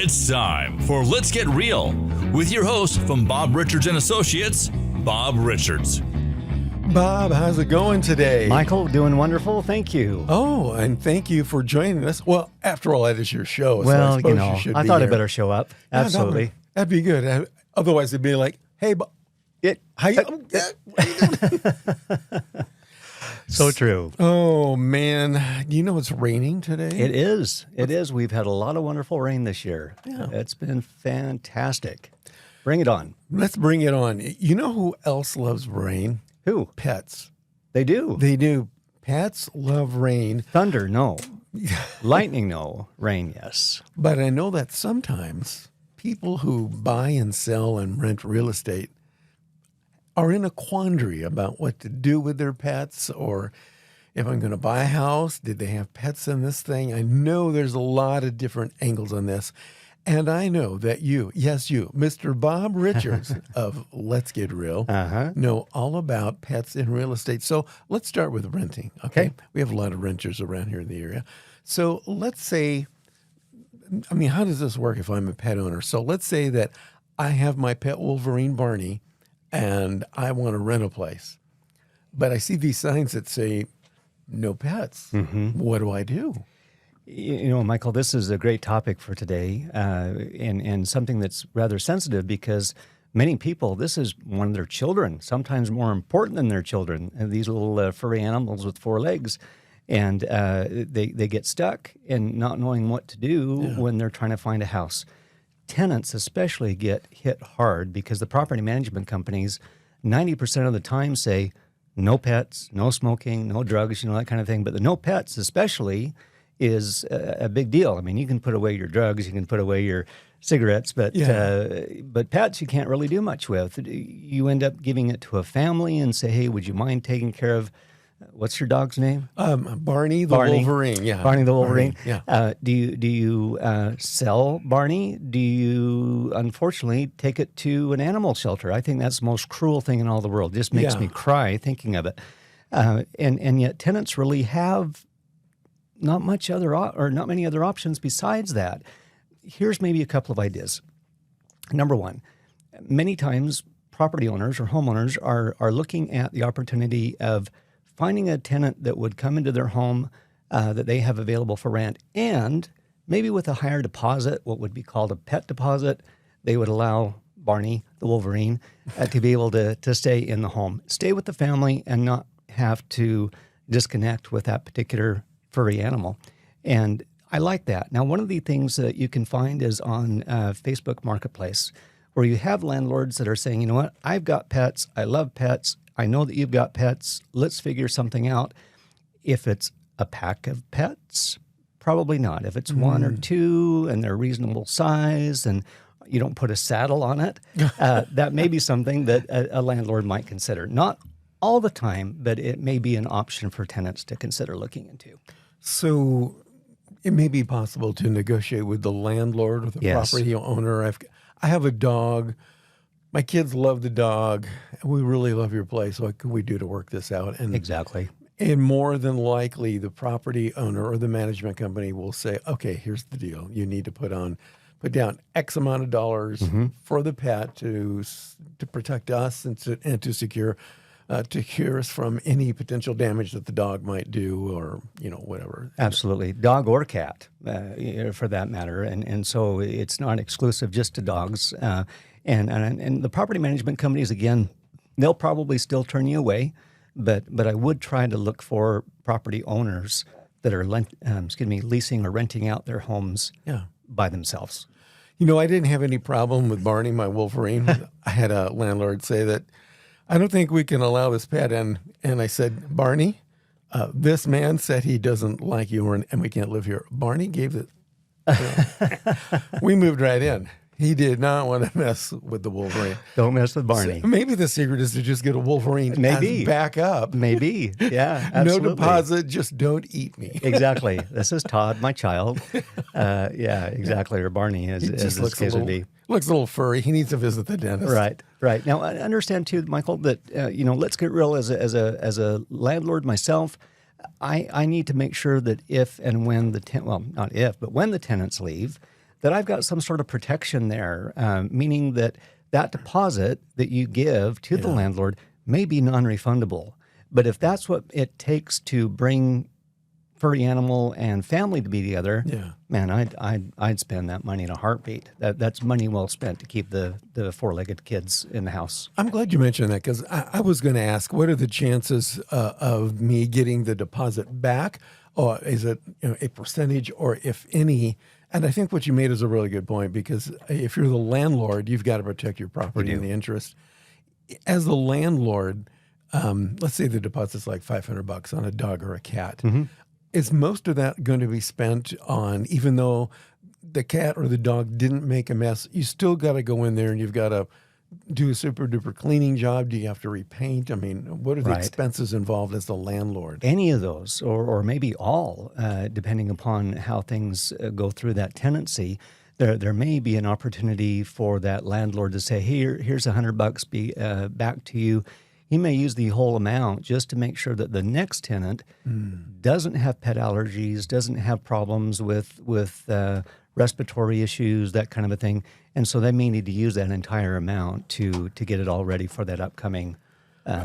It's time for Let's Get Real with your host from Bob Richards and Associates, Bob Richards. Bob, how's it going today? Michael, doing wonderful. Thank you. Oh, and thank you for joining us. Well, after all, that is your show. Well, so I thought I'd better show up. Absolutely. That'd be good. Otherwise, it'd be like, hey, Bob, how you doing? So true. Oh, man. You know it's raining today? It is. It is. We've had a lot of wonderful rain this year. Yeah. It's been fantastic. Bring it on. Let's bring it on. You know who else loves rain? Who? Pets. They do. They do. Pets love rain. Thunder, no. Lightning, no. Rain, yes. But I know that sometimes people who buy and sell and rent real estate are in a quandary about what to do with their pets, or if I'm going to buy a house, did they have pets in this thing? I know there's a lot of different angles on this. And I know that you, Mr. Bob Richards of Let's Get Real, know all about pets in real estate. So let's start with renting, okay? We have a lot of renters around here in the area. So let's say, how does this work if I'm a pet owner? So let's say that I have my pet Wolverine, Barney, and I want to rent a place. But I see these signs that say, no pets. What do I do? You know, Michael, this is a great topic for today, and something that's rather sensitive because many people, this is one of their children, sometimes more important than their children, and these little furry animals with four legs. And they get stuck in not knowing what to do when they're trying to find a house. Tenants especially get hit hard because the property management companies 90% of the time say no pets, no smoking, no drugs, that kind of thing. But the no pets especially is a big deal. I mean, you can put away your drugs, you can put away your cigarettes, but pets you can't really do much with. You end up giving it to a family and say, hey, would you mind taking care of, what's your dog's name? Barney the Wolverine. Yeah, Barney the Wolverine. Barney, yeah. Do you sell Barney? Do you unfortunately take it to an animal shelter? I think that's the most cruel thing in all the world. It just makes me cry thinking of it. And yet tenants really have not many other options besides that. Here's maybe a couple of ideas. Number one, many times property owners or homeowners are looking at the opportunity of finding a tenant that would come into their home that they have available for rent, and maybe with a higher deposit, what would be called a pet deposit, they would allow Barney, the Wolverine, to be able to stay in the home, stay with the family, and not have to disconnect with that particular furry animal. And I like that. Now, one of the things that you can find is on Facebook Marketplace, where you have landlords that are saying, you know what, I've got pets, I love pets, I know that you've got pets. Let's figure something out. If it's a pack of pets, probably not. If it's one or two and they're reasonable size and you don't put a saddle on it, that may be something that a landlord might consider. Not all the time, but it may be an option for tenants to consider looking into. So it may be possible to negotiate with the landlord or the property owner. I have a dog. My kids love the dog. We really love your place. What can we do to work this out? And exactly. And more than likely, the property owner or the management company will say, okay, here's the deal. You need to put down X amount of dollars for the pet to protect us and to secure us from any potential damage that the dog might do, or whatever. Absolutely, dog or cat, for that matter. And so it's not exclusive just to dogs. And the property management companies, again, they'll probably still turn you away, but I would try to look for property owners that are leasing or renting out their homes by themselves. I didn't have any problem with Barney, my Wolverine. I had a landlord say that, I don't think we can allow this pet in. And I said, Barney, this man said he doesn't like you and we can't live here. Barney gave it. We moved right in. He did not want to mess with the Wolverine. Don't mess with Barney. So maybe the secret is to just get a Wolverine as backup. Maybe. Yeah, absolutely. No deposit, just don't eat me. Exactly. This is Todd, my child. Yeah, exactly. Or Barney, as this case would be. Looks a little furry. He needs to visit the dentist. Right. Now, I understand too, Michael, that let's get real. As a landlord myself, I need to make sure that if and when when the tenants leave, that I've got some sort of protection there, meaning that that deposit that you give to the landlord may be non-refundable. But if that's what it takes to bring furry animal and family to be together, man, I'd spend that money in a heartbeat. That's money well spent to keep the four-legged kids in the house. I'm glad you mentioned that, because I was going to ask, what are the chances of me getting the deposit back? Or is it a percentage, or if any? And I think what you made is a really good point, because if you're the landlord, you've got to protect your property and the interest. As the landlord, let's say the deposit's like $500 on a dog or a cat. Is most of that going to be spent on, even though the cat or the dog didn't make a mess, you still got to go in there and you've got to do a super duper cleaning job? Do you have to repaint? I mean, what are the expenses involved as the landlord? Any of those, or maybe all, depending upon how things go through that tenancy. There may be an opportunity for that landlord to say, here's $100 back to you. He may use the whole amount just to make sure that the next tenant doesn't have pet allergies, doesn't have problems with respiratory issues, that kind of a thing. And so they may need to use that entire amount to get it all ready for that upcoming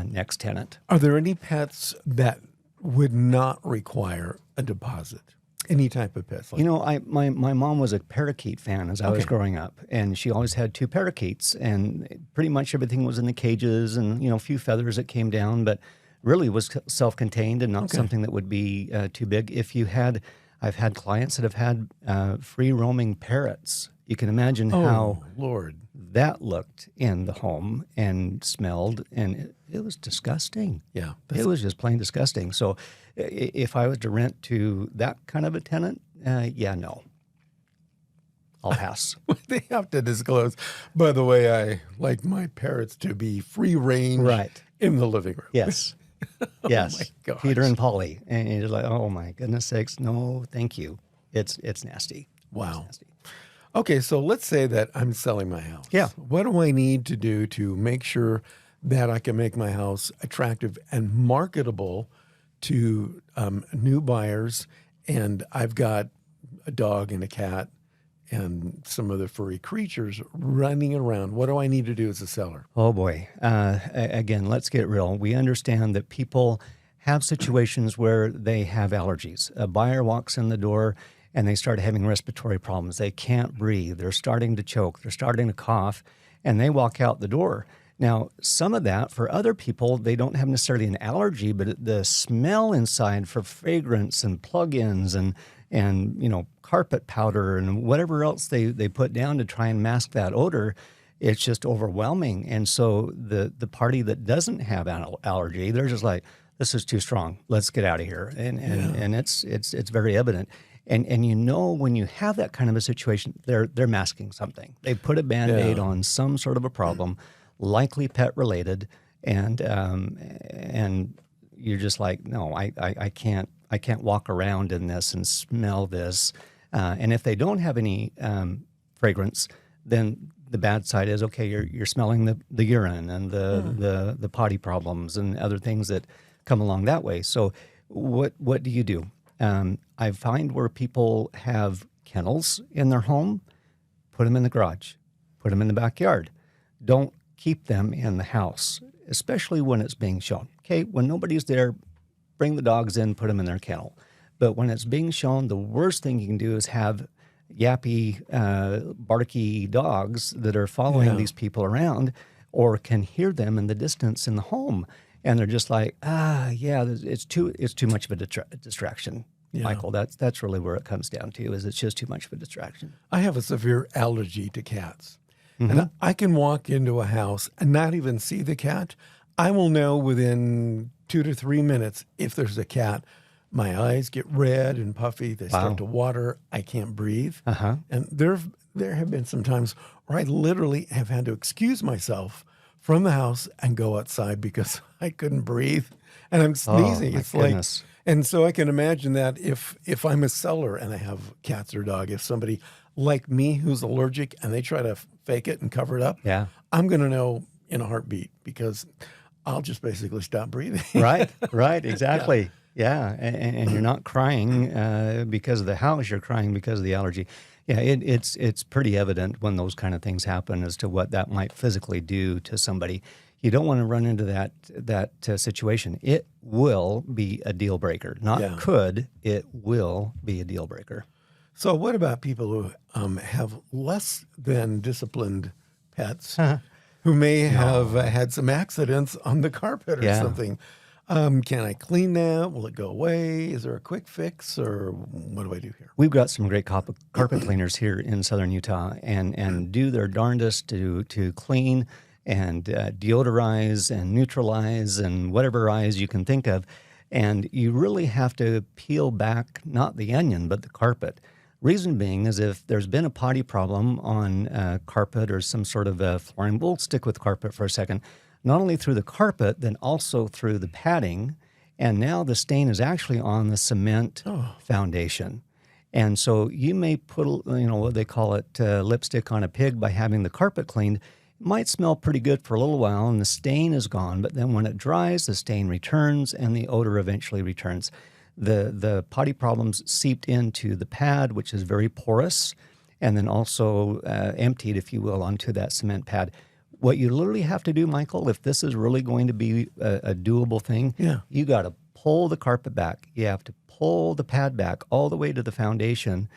next tenant. Are there any pets that would not require a deposit? Any type of pets? My mom was a parakeet fan as I was growing up, and she always had 2 parakeets, and pretty much everything was in the cages and, a few feathers that came down, but really was self-contained and not something that would be too big. I've had clients that have had free-roaming parrots. You can imagine how that looked in the home and smelled, and it was disgusting. Yeah. It was just plain disgusting. So if I was to rent to that kind of a tenant, no. I'll pass. They have to disclose, by the way, I like my parrots to be free range in the living room. Yes. Yes. My gosh. Peter and Polly. And you're like, oh my goodness sakes, no, thank you. It's nasty. Wow. It's nasty. Okay, so let's say that I'm selling my house. Yeah. What do I need to do to make sure that I can make my house attractive and marketable to new buyers? And I've got a dog and a cat and some other furry creatures running around. What do I need to do as a seller? Oh boy. Again, let's get real. We understand that people have situations where they have allergies. A buyer walks in the door and they start having respiratory problems. They can't breathe. They're starting to choke. They're starting to cough, and they walk out the door. Now, some of that, for other people, they don't have necessarily an allergy, but the smell inside for fragrance and plug-ins and carpet powder and whatever else they put down to try and mask that odor, it's just overwhelming. And so the party that doesn't have an allergy, they're just like, this is too strong. Let's get out of here. And it's very evident. And when you have that kind of a situation, they're masking something. They put a Band-Aid on some sort of a problem, likely pet related, and you're just like, no, I can't walk around in this and smell this. And if they don't have any fragrance, then the bad side is, okay, you're smelling the urine and the potty problems and other things that come along that way. So what do you do? I find where people have kennels in their home, put them in the garage, put them in the backyard. Don't keep them in the house, especially when it's being shown. Okay, when nobody's there, bring the dogs in, put them in their kennel. But when it's being shown, the worst thing you can do is have yappy, barky dogs that are following these people around, or can hear them in the distance in the home. And they're just like, it's too much of a distraction, Michael. That's really where it comes down to, is it's just too much of a distraction. I have a severe allergy to cats. And I can walk into a house and not even see the cat. I will know within 2 to 3 minutes if there's a cat. My eyes get red and puffy. They start to water. I can't breathe. And there have been some times where I literally have had to excuse myself from the house and go outside because I couldn't breathe and I'm sneezing. It's goodness. And so I can imagine that if I'm a seller and I have cats or dog, if somebody like me who's allergic and they try to fake it and cover it up, I'm going to know in a heartbeat, because I'll just basically stop breathing. Right, exactly. Yeah, and you're not crying because of the house. You're crying because of the allergy. Yeah, it's pretty evident when those kind of things happen as to what that might physically do to somebody. You don't want to run into that situation. It will be a deal breaker. Not could, it will be a deal breaker. So what about people who have less than disciplined pets who may have had some accidents on the carpet or something? Can I clean that? Will it go away? Is there a quick fix, or what do I do here? We've got some great carpet cleaners here in southern Utah, and do their darndest to clean and deodorize and neutralize and whatever eyes you can think of. And you really have to peel back not the onion but the carpet. Reason being is if there's been a potty problem on carpet or some sort of flooring, we'll stick with carpet for a second. Not only through the carpet, then also through the padding. And now the stain is actually on the cement foundation. And so you may put, what they call it, lipstick on a pig by having the carpet cleaned. It might smell pretty good for a little while and the stain is gone. But then when it dries, the stain returns and the odor eventually returns. The potty problems seeped into the pad, which is very porous, and then also emptied, if you will, onto that cement pad. What you literally have to do, Michael, if this is really going to be a doable thing, you got to pull the carpet back. You have to pull the pad back all the way to the foundation,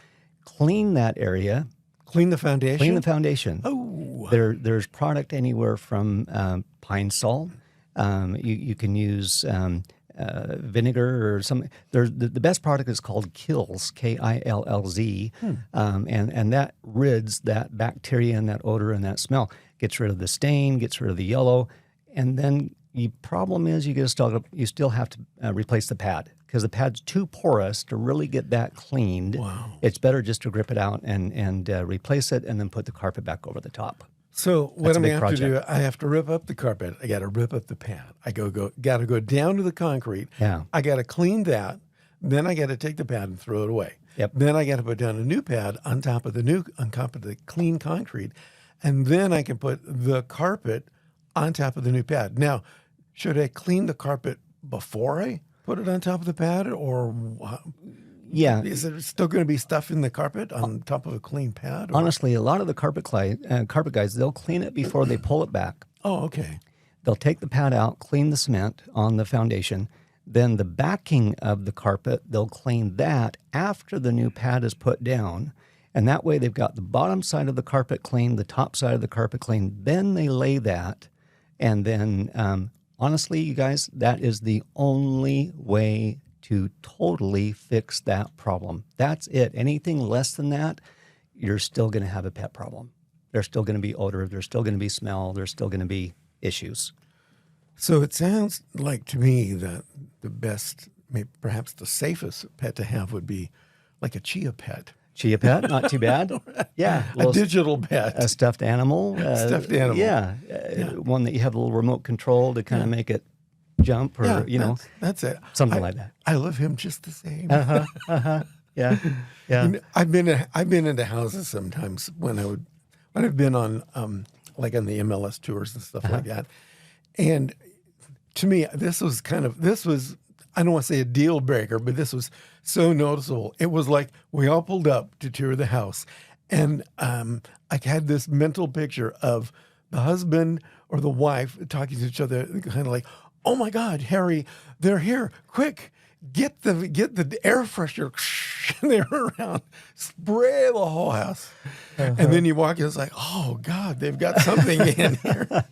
clean that area. Clean the foundation? Clean the foundation. Oh. There's product anywhere from pine sol. You can use vinegar or something. The best product is called Kills, Killz, and that rids that bacteria and that odor and that smell. Gets rid of the stain, gets rid of the yellow, and then the problem is you still have to replace the pad because the pad's too porous to really get that cleaned. Wow. It's better just to grip it out and replace it and then put the carpet back over the top. So what am I have to do? I have to rip up the carpet. I got to rip up the pad. I got to go down to the concrete. Yeah. I got to clean that. Then I got to take the pad and throw it away. Yep. Then I got to put down a new pad on top of the clean concrete, and then I can put the carpet on top of the new pad. Now, should I clean the carpet before I put it on top of the pad, or? Yeah. Is there still going to be stuff in the carpet on top of a clean pad? Or? Honestly, a lot of the carpet guys, they'll clean it before they pull it back. Oh, okay. They'll take the pad out, clean the cement on the foundation. Then the backing of the carpet, they'll clean that after the new pad is put down. And that way they've got the bottom side of the carpet clean, the top side of the carpet clean. Then they lay that. And then, honestly, you guys, that is the only way to totally fix that problem. That's it. Anything less than that, you're still going to have a pet problem. There's still going to be odor. There's still going to be smell. There's still going to be issues. So it sounds like to me that the best, maybe perhaps the safest pet to have would be like a chia pet. Chia pet, not too bad. Yeah. A digital pet. A stuffed animal. Stuffed animal. Yeah. One that you have a little remote control to kind of make it jump or, That's it. Something like that. I love him just the same. Yeah. Yeah. I've been into houses sometimes when I've been on like on the MLS tours and stuff like that. And to me, this was I don't want to say a deal breaker, but this was so noticeable. It was like we all pulled up to tour the house, and I had this mental picture of the husband or the wife talking to each other, kind of like, "Oh my God, Harry, they're here! Quick, get the air freshener!" And they run around, spray the whole house, and then you walk in, it's like, "Oh God, they've got something in here."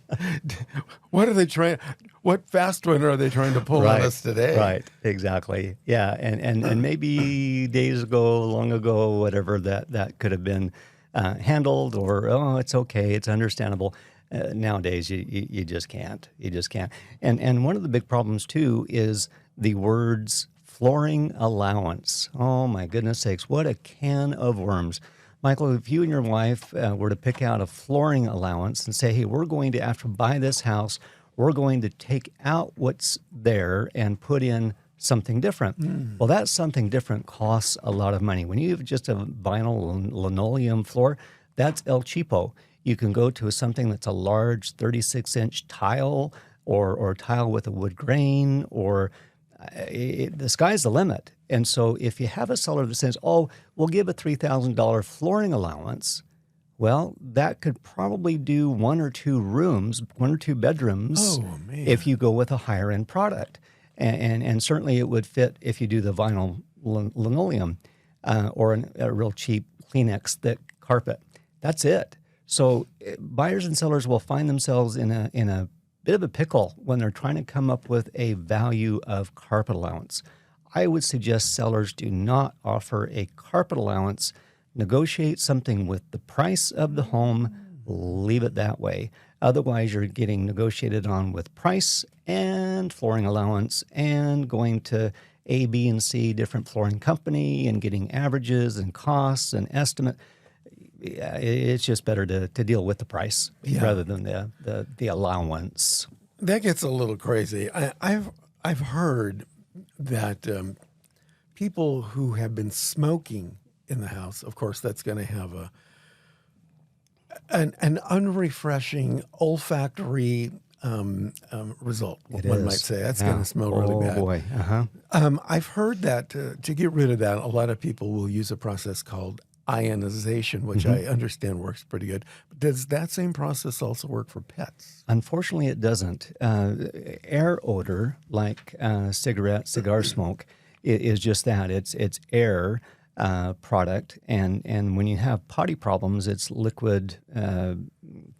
What are they trying? What fast one are they trying to pull on us today? Right, exactly. Yeah, and maybe days ago, long ago, whatever that could have been handled, or it's okay, it's understandable. Nowadays, you just can't. You just can't. And one of the big problems too is the words flooring allowance. Oh my goodness sakes, what a can of worms. Michael, if you and your wife were to pick out a flooring allowance and say, hey, we're going to, after buy this house, we're going to take out what's there and put in something different. Well, that something different costs a lot of money. When you have just a vinyl linoleum floor, that's El Cheapo. You can go to something that's a large 36-inch tile or tile with a wood grain or the sky's the limit. And so if you have a seller that says, oh, we'll give a $3,000 flooring allowance, well, that could probably do 1 or 2 rooms, 1 or 2 bedrooms Oh, man. if you go with a higher end product. And certainly it would fit if you do the vinyl linoleum or a real cheap Kleenex thick carpet. That's it. So buyers and sellers will find themselves in a bit of a pickle when they're trying to come up with a value of carpet allowance. I would suggest sellers do not offer a carpet allowance. Negotiate something with the price of the home, leave it that way. Otherwise, you're getting negotiated on with price and flooring allowance and going to A, B, and C different flooring company and getting averages and costs and estimate. It's just better to deal with the price rather than the allowance. That gets a little crazy. I've heard that people who have been smoking in the house, of course, that's going to have an unrefreshing olfactory result. One might say that's going to smell really bad. Oh boy! I've heard that to get rid of that, a lot of people will use a process called ionization, which I understand works pretty good. But does that same process also work for pets? Unfortunately, it doesn't. Air odor, like cigar smoke, is just that. It's air product, and when you have potty problems, it's liquid,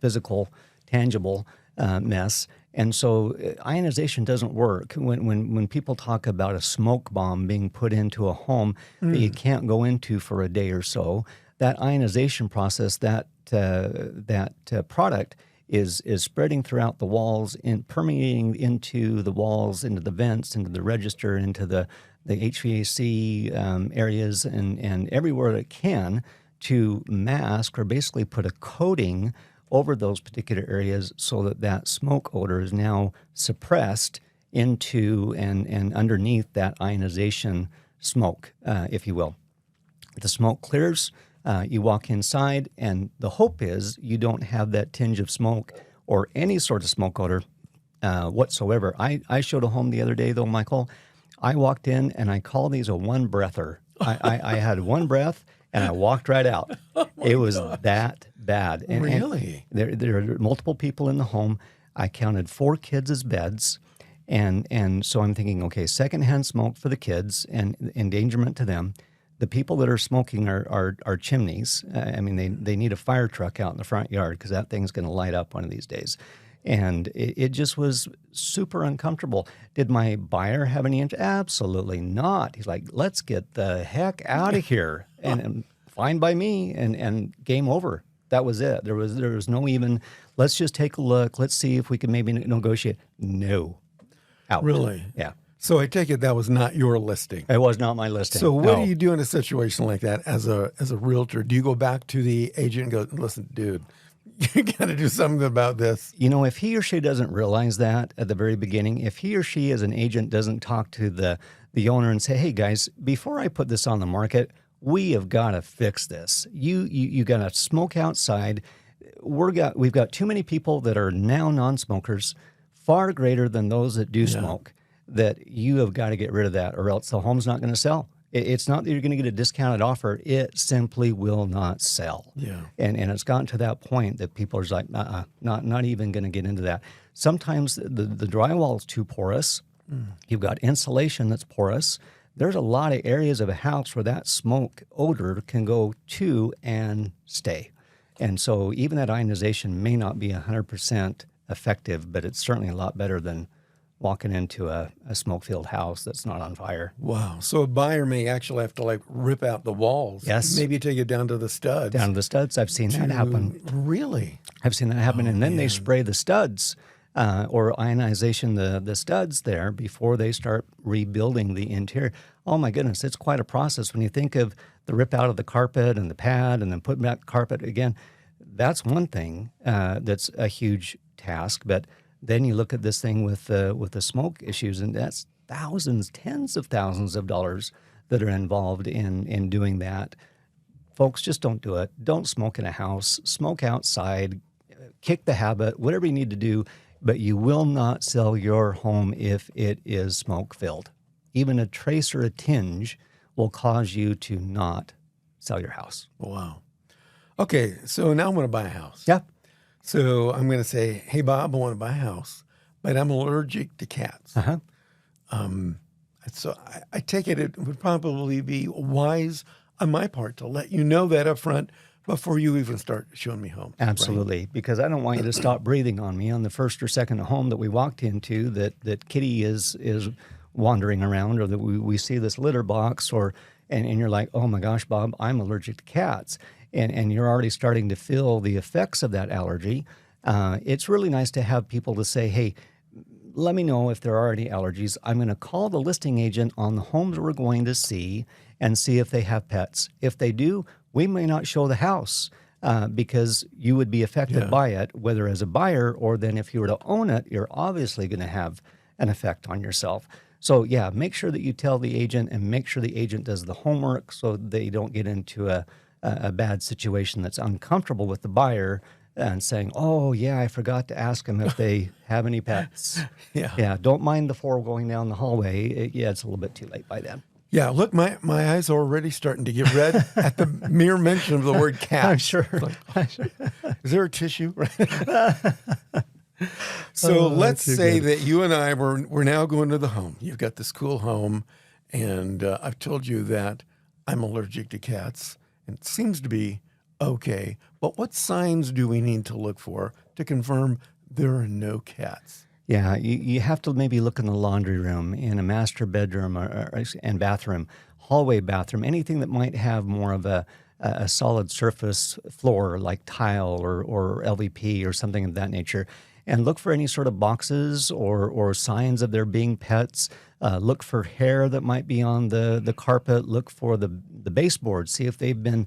physical, tangible mess. And so ionization doesn't work. When people talk about a smoke bomb being put into a home that you can't go into for a day or so, that ionization process, that product is spreading throughout the walls and permeating into the walls, into the vents, into the register, into the HVAC areas, and everywhere it can to mask or basically put a coating over those particular areas so that smoke odor is now suppressed into and underneath that ionization smoke, if you will. The smoke clears, you walk inside, and the hope is you don't have that tinge of smoke or any sort of smoke odor whatsoever. I showed a home the other day, though, Michael. I walked in, and I call these a one-breather. I had one breath, and I walked right out. It was that bad. And, Really? And there are multiple people in the home. I counted 4 kids as beds. And so I'm thinking, okay, secondhand smoke for the kids and endangerment to them. The people that are smoking are chimneys. I mean, they need a fire truck out in the front yard because that thing's going to light up one of these days. And it just was super uncomfortable. Did my buyer have any interest? Absolutely not. He's like, let's get the heck out of here. And fine by me, and game over. That was it. There was no even, let's just take a look. Let's see if we can maybe negotiate. No. Out. Really? Yeah. So I take it that was not your listing. It was not my listing. So what do you do in a situation like that as a realtor? Do you go back to the agent and go, listen, dude, you got to do something about this? You know, if he or she doesn't realize that at the very beginning, if he or she as an agent doesn't talk to the owner and say, hey, guys, before I put this on the market, we have got to fix this. You got to smoke outside. We've got too many people that are now non-smokers, far greater than those that do smoke, that you have got to get rid of that, or else the home's not going to sell. It's not that you're going to get a discounted offer. It simply will not sell. Yeah. And it's gotten to that point that people are just like, not even going to get into that. Sometimes the drywall is too porous. You've got insulation that's porous. There's a lot of areas of a house where that smoke odor can go to and stay. And so even that ionization may not be 100% effective, but it's certainly a lot better than walking into a smoke-filled house that's not on fire. Wow. So a buyer may actually have to rip out the walls. Yes. Maybe take it down to the studs. Down to the studs. I've seen that happen. Really? I've seen that happen. And then they spray the studs or ionization the studs there before they start rebuilding the interior. Oh my goodness, it's quite a process. When you think of the rip out of the carpet and the pad and then putting back carpet again, that's one thing that's a huge task. But then you look at this thing with the smoke issues, and that's thousands, tens of thousands of dollars that are involved in doing that. Folks, just don't do it. Don't smoke in a house. Smoke outside. Kick the habit, whatever you need to do, but you will not sell your home if it is smoke-filled. even a trace or a tinge will cause you to not sell your house. Wow. Okay, so now I'm going to buy a house. Yeah. So I'm going to say, hey, Bob, I want to buy a house, but I'm allergic to cats. Uh-huh. So I take it would probably be wise on my part to let you know that up front before you even start showing me home. Absolutely, because I don't want you to stop breathing on me on the first or second home that we walked into that Kitty is wandering around, or that we see this litter box, and you're like, oh my gosh, Bob, I'm allergic to cats. And you're already starting to feel the effects of that allergy. It's really nice to have people to say, hey, let me know if there are any allergies. I'm going to call the listing agent on the homes we're going to see and see if they have pets. If they do, we may not show the house because you would be affected by it, whether as a buyer or then if you were to own it, you're obviously going to have an effect on yourself. So yeah, make sure that you tell the agent and make sure the agent does the homework so they don't get into a bad situation that's uncomfortable with the buyer and saying, oh, yeah, I forgot to ask them if they have any pets. Yeah, don't mind the four going down the hallway. It's a little bit too late by then. Yeah, look, my eyes are already starting to get red at the mere mention of the word cat. I'm sure. Is there a tissue? So let's say that you and I, we're now going to the home. You've got this cool home, and I've told you that I'm allergic to cats, and it seems to be okay. But what signs do we need to look for to confirm there are no cats? Yeah, you have to maybe look in the laundry room, in a master bedroom and bathroom, hallway bathroom, anything that might have more of a solid surface floor like tile or LVP or something of that nature. And look for any sort of boxes or signs of there being pets. Look for hair that might be on the carpet. Look for the baseboards. See if they've been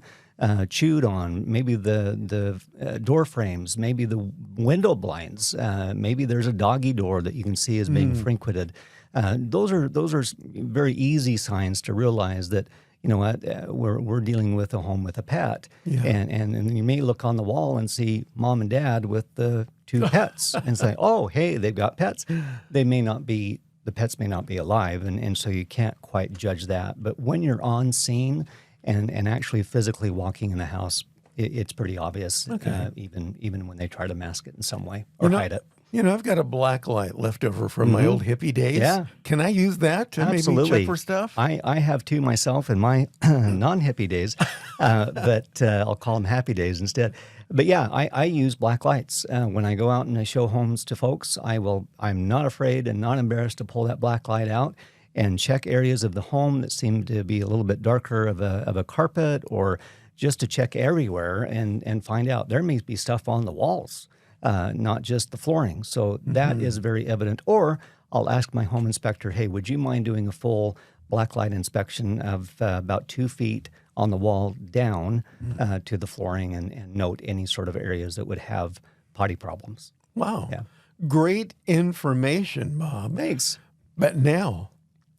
chewed on. Maybe the door frames. Maybe the window blinds. Maybe there's a doggy door that you can see is being frequented. Those are very easy signs to realize that, you know what, we're dealing with a home with a pet. Yeah. And you may look on the wall and see mom and dad with the two pets and say, oh, hey, they've got pets. The pets may not be alive, and so you can't quite judge that. But when you're on scene and actually physically walking in the house, it's pretty obvious, even when they try to mask it in some way or hide it. You know, I've got a black light left over from my old hippie days. Yeah. Can I use that to maybe check for stuff? I have two myself in my non-hippie days, but I'll call them happy days instead. But yeah, I use black lights. When I go out and I show homes to folks, I'm not afraid and not embarrassed to pull that black light out and check areas of the home that seem to be a little bit darker of a carpet, or just to check everywhere and find out there may be stuff on the walls. Not just the flooring. So that is very evident. Or I'll ask my home inspector, hey, would you mind doing a full blacklight inspection of about 2 feet on the wall down to the flooring and note any sort of areas that would have potty problems. Wow. Yeah. Great information, Bob. Thanks. But now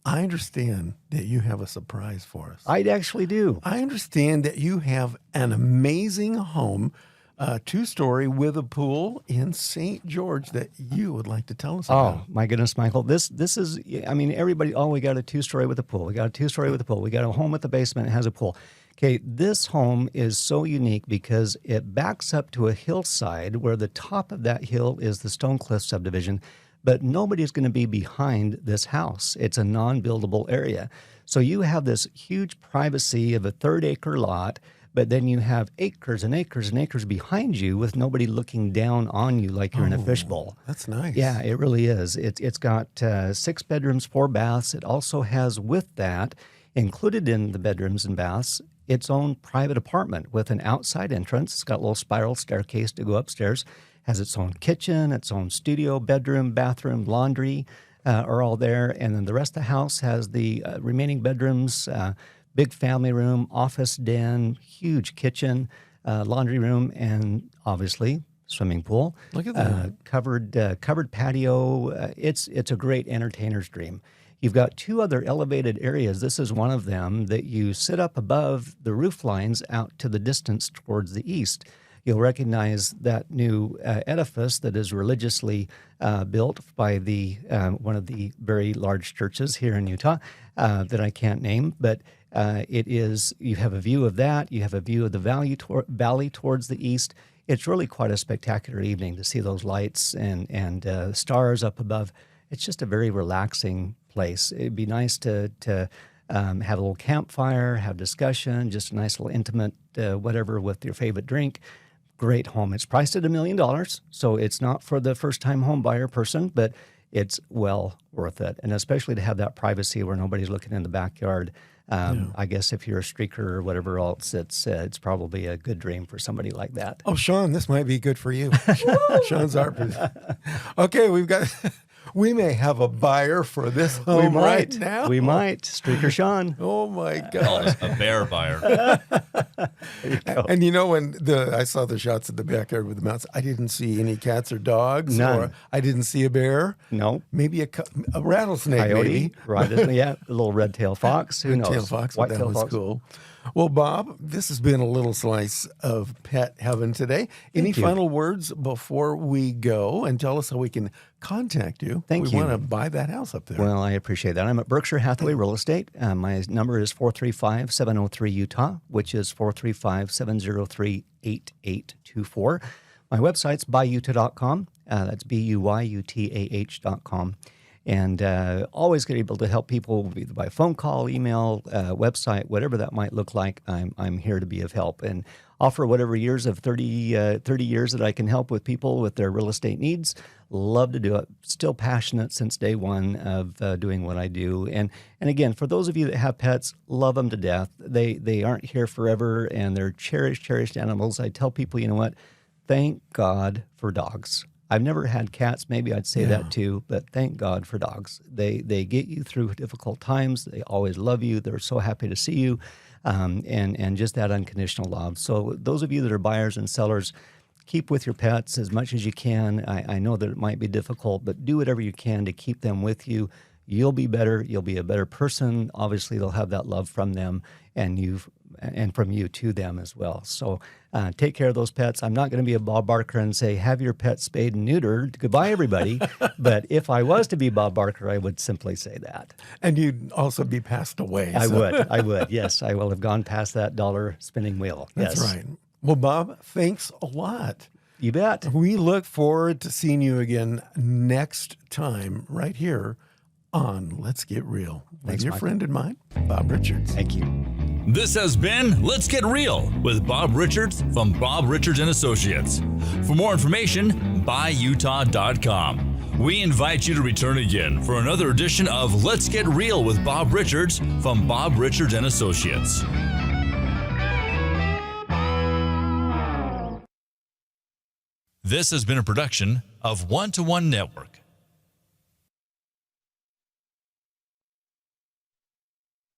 I understand that you have a surprise for us. I actually do. I understand that you have an amazing home, 2-story with a pool in St. George that you would like to tell us about. Oh, my goodness, Michael. This is, I mean, everybody, we got a 2-story with a pool. We got a 2-story with a pool. We got a home with a basement that has a pool. Okay, this home is so unique because it backs up to a hillside where the top of that hill is the Stonecliff subdivision, but nobody's going to be behind this house. It's a non-buildable area. So you have this huge privacy of a 3rd-acre lot, but then you have acres and acres and acres behind you with nobody looking down on you like you're in a fishbowl. That's nice. Yeah, it really is. It's got 6 bedrooms, 4 baths. It also has, with that, included in the bedrooms and baths, its own private apartment with an outside entrance. It's got a little spiral staircase to go upstairs. Has its own kitchen, its own studio, bedroom, bathroom, laundry are all there. And then the rest of the house has the remaining bedrooms, big family room, office den, huge kitchen, laundry room, and obviously swimming pool. Look at that. Covered patio. It's a great entertainer's dream. You've got 2 other elevated areas. This is one of them that you sit up above the roof lines out to the distance towards the east. you'll recognize that new edifice that is religiously built by the one of the very large churches here in Utah that I can't name, but it is, you have a view of that, you have a view of the valley towards the east. It's really quite a spectacular evening to see those lights and stars up above. It's just a very relaxing place. It'd be nice to have a little campfire, have discussion, just a nice little intimate whatever with your favorite drink. Great home. It's priced at $1 million, so it's not for the first-time home buyer person, but it's well worth it. And especially to have that privacy where nobody's looking in the backyard. I guess if you're a streaker or whatever else, it's probably a good dream for somebody like that. Oh, Sean, this might be good for you. Sean's our Okay, we may have a buyer for this home right now. We might. Streaker Sean. Oh, my Oh, God. a bear buyer. And when I saw the shots of the backyard with the mounts, I didn't see any cats or dogs. None. Or I didn't see a bear. No. Maybe a rattlesnake, Coyote. maybe. Right. Yeah. A little red-tailed fox. Who knows? Red-tailed fox. That White-tailed was fox. cool. Well, Bob, this has been a little slice of pet heaven today. Any you. final words before we go? And tell us how we can contact you. Thank we you. want to buy that house up there. Well, I appreciate that. I'm at Berkshire Hathaway Real Estate. My number is 435-703-UTAH, which is 435-703-8824. My website's buyutah.com. That's BUYUTAH.com. And always get able to help people either by phone call, email, website, whatever that might look like. I'm here to be of help and offer whatever years of 30 years that I can help with people with their real estate needs. Love to do it. Still passionate since day one of doing what I do. And again, for those of you that have pets, love them to death. They aren't here forever, and they're cherished animals. I tell people, you know what? Thank God for dogs. I've never had cats. Maybe I'd say that too, but thank God for dogs. They get you through difficult times. They always love you. They're so happy to see you, and just that unconditional love. So those of you that are buyers and sellers, keep with your pets as much as you can. I know that it might be difficult, but do whatever you can to keep them with you. You'll be better. You'll be a better person. Obviously, they'll have that love from them and from you to them as well. So take care of those pets. I'm not going to be a Bob Barker and say, have your pet spayed and neutered. Goodbye, everybody. But if I was to be Bob Barker, I would simply say that. And you'd also be passed away. I would. Yes, I will have gone past that dollar spinning wheel. That's yes. right. Well, Bob, thanks a lot. You bet. We look forward to seeing you again next time right here on Let's Get Real with Thanks, your Mike. friend and mine, Bob Richards. Thank you. This has been Let's Get Real with Bob Richards from Bob Richards and Associates. For more information, buyutah.com. We invite you to return again for another edition of Let's Get Real with Bob Richards from Bob Richards and Associates. This has been a production of One to One Network.